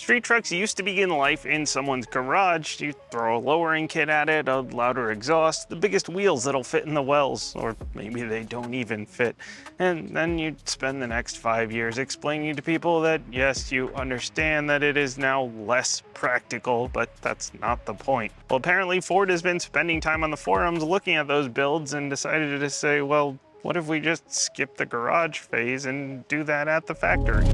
Street trucks used to begin life in someone's garage. You throw a lowering kit at it, a louder exhaust, the biggest wheels that'll fit in the wells, or maybe they don't even fit. And then you'd spend the next 5 years explaining to people that yes, you understand that it is now less practical, but that's not the point. Well, apparently Ford has been spending time on the forums looking at those builds and decided to say, well, what if we just skip the garage phase and do that at the factory?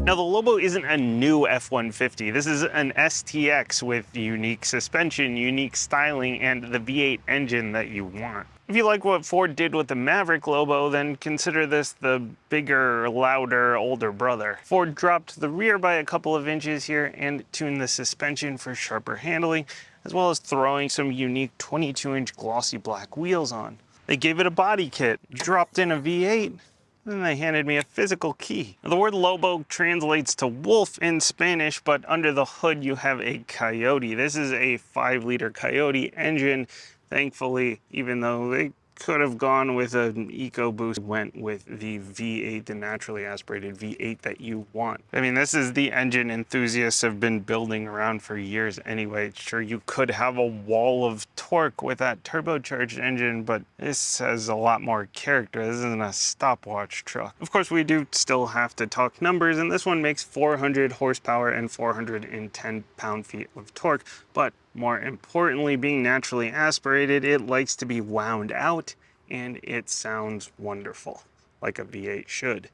Now, the Lobo isn't a new F-150. This is an STX with unique suspension, unique styling, and the V8 engine that you want. If you like what Ford did with the Maverick Lobo, then consider this the bigger, louder, older brother. Ford dropped the rear by a couple of inches here and tuned the suspension for sharper handling, as well as throwing some unique 22-inch glossy black wheels on. They gave it a body kit, dropped in a V8, then they handed me a physical key. The word Lobo translates to wolf in Spanish, but under the hood you have a Coyote. This is a 5-liter Coyote engine. Thankfully, even though they could have gone with an EcoBoost, went with the V8, the naturally aspirated V8 that you want. I mean, this is the engine enthusiasts have been building around for years anyway. Sure, you could have a wall of torque with that turbocharged engine, but this has a lot more character. This isn't a stopwatch truck. Of course, we do still have to talk numbers, and this one makes 400 horsepower and 410 pound-feet of torque, but more importantly, being naturally aspirated, it likes to be wound out, and it sounds wonderful, like a V8 should.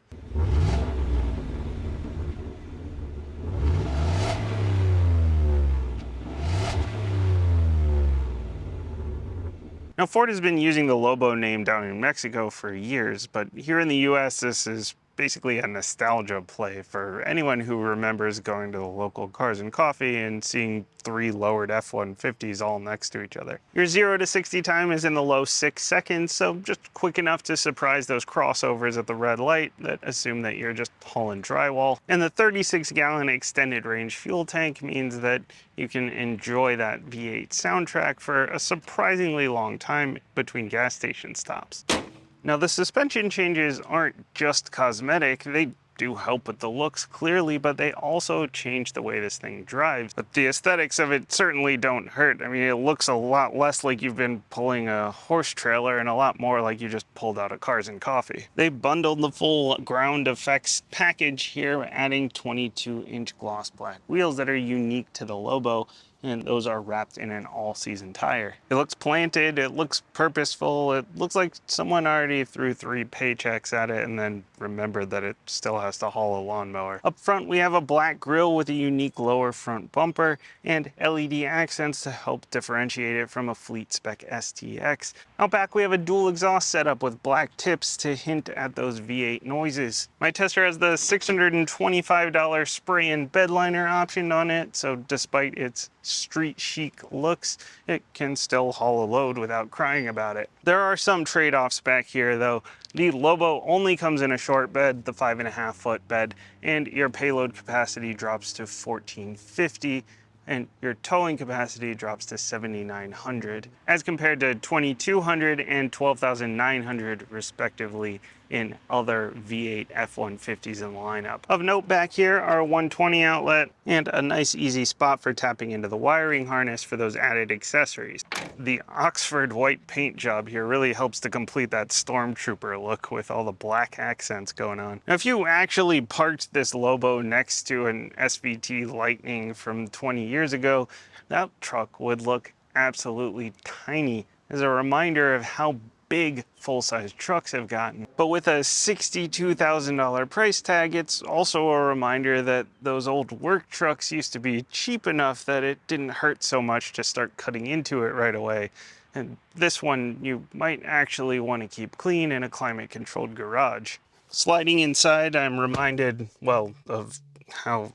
Now, Ford has been using the Lobo name down in Mexico for years, but here in the US, this is basically a nostalgia play for anyone who remembers going to the local Cars and Coffee and seeing 3 lowered F-150s all next to each other. Your 0 to 60 time is in the low 6 seconds, so just quick enough to surprise those crossovers at the red light that assume that you're just hauling drywall. And the 36-gallon extended range fuel tank means that you can enjoy that V8 soundtrack for a surprisingly long time between gas station stops. Now, the suspension changes aren't just cosmetic. They do help with the looks clearly, but they also change the way this thing drives. But the aesthetics of it certainly don't hurt. I mean, it looks a lot less like you've been pulling a horse trailer and a lot more like you just pulled out of Cars and Coffee. They bundled the full ground effects package here, adding 22-inch gloss black wheels that are unique to the Lobo, and those are wrapped in an all-season tire. It looks planted, it looks purposeful, it looks like someone already threw 3 paychecks at it and then remembered that it still has to haul a lawnmower. Up front, we have a black grille with a unique lower front bumper and LED accents to help differentiate it from a fleet spec STX. Out back, we have a dual exhaust setup with black tips to hint at those V8 noises. My tester has the $625 spray and bed liner option on it, so despite its street chic looks, it can still haul a load without crying about it. There are some trade-offs back here though. The Lobo only comes in a short bed, the 5.5-foot bed, and your payload capacity drops to 1450, and your towing capacity drops to 7,900, as compared to 2,200 and 12,900 respectively in other V8 F-150s in the lineup. Of note back here are a 120 outlet and a nice easy spot for tapping into the wiring harness for those added accessories. The Oxford white paint job here really helps to complete that stormtrooper look with all the black accents going on. Now, if you actually parked this Lobo next to an SVT Lightning from 20 years ago, that truck would look absolutely tiny, as a reminder of how big full-size trucks have gotten. But with a $62,000 price tag, it's also a reminder that those old work trucks used to be cheap enough that it didn't hurt so much to start cutting into it right away. And this one you might actually want to keep clean in a climate-controlled garage. Sliding inside, I'm reminded, well, of how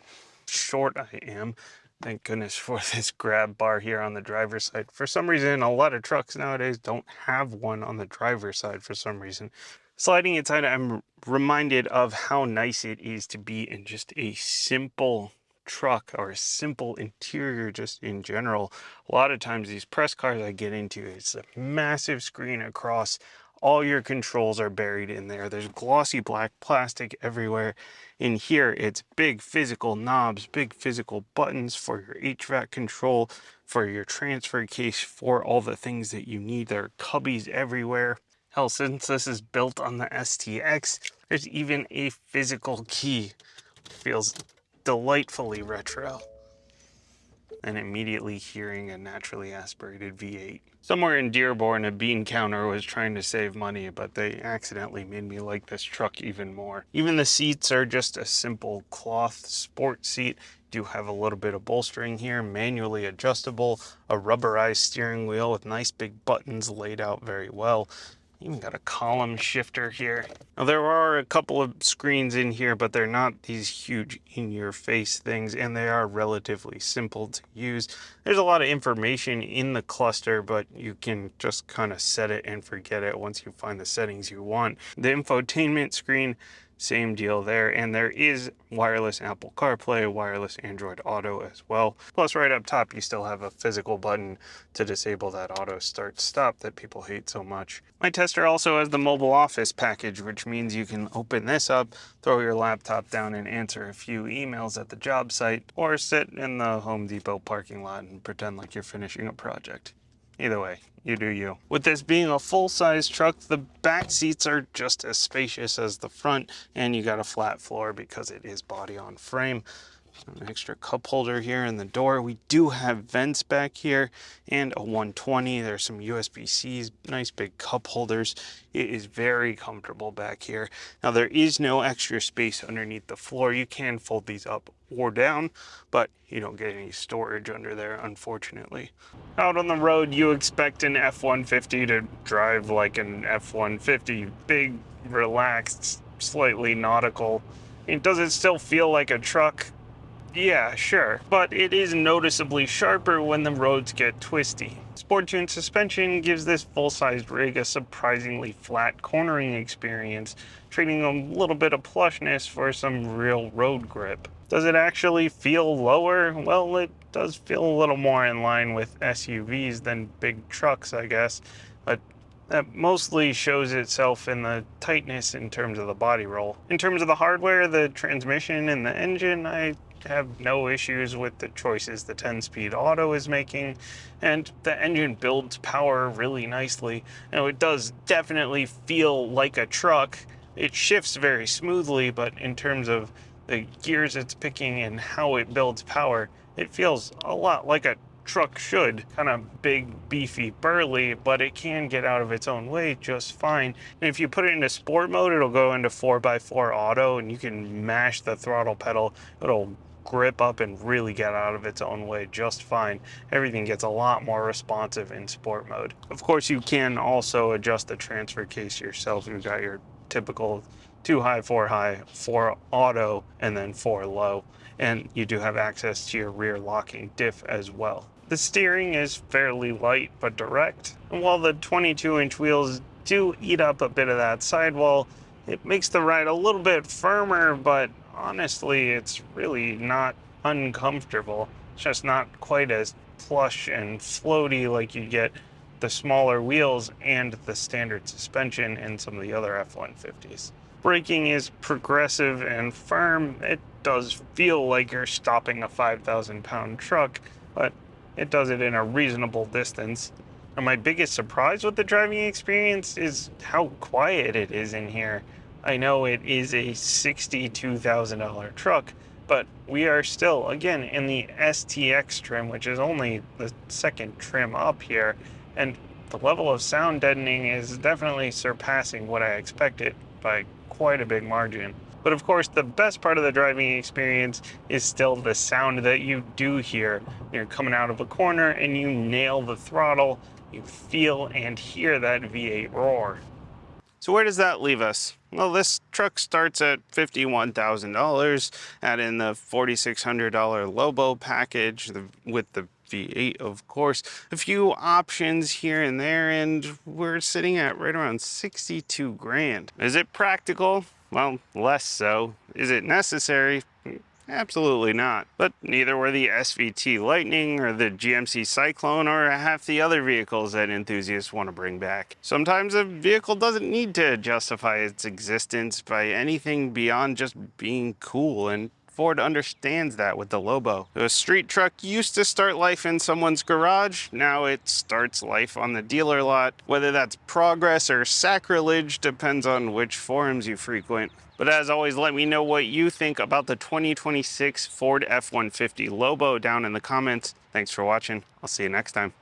short I am. Thank goodness for this grab bar here on the driver's side. For some reason, a lot of trucks nowadays don't have one on the driver's side for some reason. Sliding inside, I'm reminded of how nice it is to be in just a simple truck or a simple interior just in general. A lot of times these press cars I get into, it's a massive screen across All your controls are buried in there. There's glossy black plastic everywhere. In here, it's big physical knobs, big physical buttons for your HVAC control, for your transfer case, for all the things that you need. There are cubbies everywhere. Hell, since this is built on the STX, there's even a physical key. Feels delightfully retro. And immediately hearing a naturally aspirated V8. Somewhere in Dearborn, a bean counter was trying to save money, but they accidentally made me like this truck even more. Even the seats are just a simple cloth sport seat. Do have a little bit of bolstering here, manually adjustable, a rubberized steering wheel with nice big buttons laid out very well. Even got a column shifter here. Now there are a couple of screens in here, but they're not these huge in-your-face things, and they are relatively simple to use. There's a lot of information in the cluster, but you can just kind of set it and forget it once you find the settings you want. The infotainment screen, same deal there, and there is wireless Apple CarPlay, wireless Android Auto as well. Plus right up top you still have a physical button to disable that auto start stop that people hate so much. My tester also has the mobile office package, which means you can open this up, throw your laptop down and answer a few emails at the job site, or sit in the Home Depot parking lot and pretend like you're finishing a project. Either way, you do you. With this being a full-size truck, the back seats are just as spacious as the front, and you got a flat floor because it is body on frame. An extra cup holder here in the door. We do have vents back here and a 120. There's some USB-Cs, nice big cup holders. It is very comfortable back here. Now there is no extra space underneath the floor. You can fold these up or down, but you don't get any storage under there, unfortunately. Out on the road, you expect an F-150 to drive like an F-150, big, relaxed, slightly nautical. Does it still feel like a truck? Yeah, sure, but it is noticeably sharper when the roads get twisty. Sport-tuned suspension gives this full-sized rig a surprisingly flat cornering experience, trading a little bit of plushness for some real road grip. Does it actually feel lower? Well, it does feel a little more in line with SUVs than big trucks, I guess, but that mostly shows itself in the tightness in terms of the body roll. In terms of the hardware, the transmission and the engine, I have no issues with the choices the 10-speed auto is making, and the engine builds power really nicely. Now it does definitely feel like a truck. It shifts very smoothly, but in terms of the gears it's picking and how it builds power, it feels a lot like a truck should. Kind of big, beefy, burly, but it can get out of its own way just fine. And if you put it into sport mode, it'll go into 4x4 auto, and you can mash the throttle pedal. It'll grip up and really get out of its own way just fine. Everything gets a lot more responsive in sport mode. Of course, you can also adjust the transfer case yourself. You've got your typical 2 high, 4 high, 4 auto, and then 4 low. And you do have access to your rear locking diff as well. The steering is fairly light but direct, and while the 22-inch wheels do eat up a bit of that sidewall, it makes the ride a little bit firmer, but honestly, it's really not uncomfortable. It's just not quite as plush and floaty like you get the smaller wheels and the standard suspension in some of the other F-150s. Braking is progressive and firm. It does feel like you're stopping a 5,000-pound truck, but it does it in a reasonable distance. And my biggest surprise with the driving experience is how quiet it is in here. I know it is a $62,000 truck, but we are still, again, in the STX trim, which is only the second trim up here, and the level of sound deadening is definitely surpassing what I expected by quite a big margin. But of course, the best part of the driving experience is still the sound that you do hear. You're coming out of a corner and you nail the throttle, you feel and hear that V8 roar. So where does that leave us? Well, this truck starts at $51,000, add in the $4,600 Lobo package with the V8, of course, a few options here and there, and we're sitting at right around 62 grand. Is it practical? Well, less so. Is it necessary? Absolutely not. But neither were the SVT Lightning or the GMC Cyclone or half the other vehicles that enthusiasts want to bring back. Sometimes a vehicle doesn't need to justify its existence by anything beyond just being cool, and Ford understands that with the Lobo. The street truck used to start life in someone's garage, now it starts life on the dealer lot. Whether that's progress or sacrilege depends on which forums you frequent. But as always, let me know what you think about the 2026 Ford F-150 Lobo down in the comments. Thanks for watching. I'll see you next time.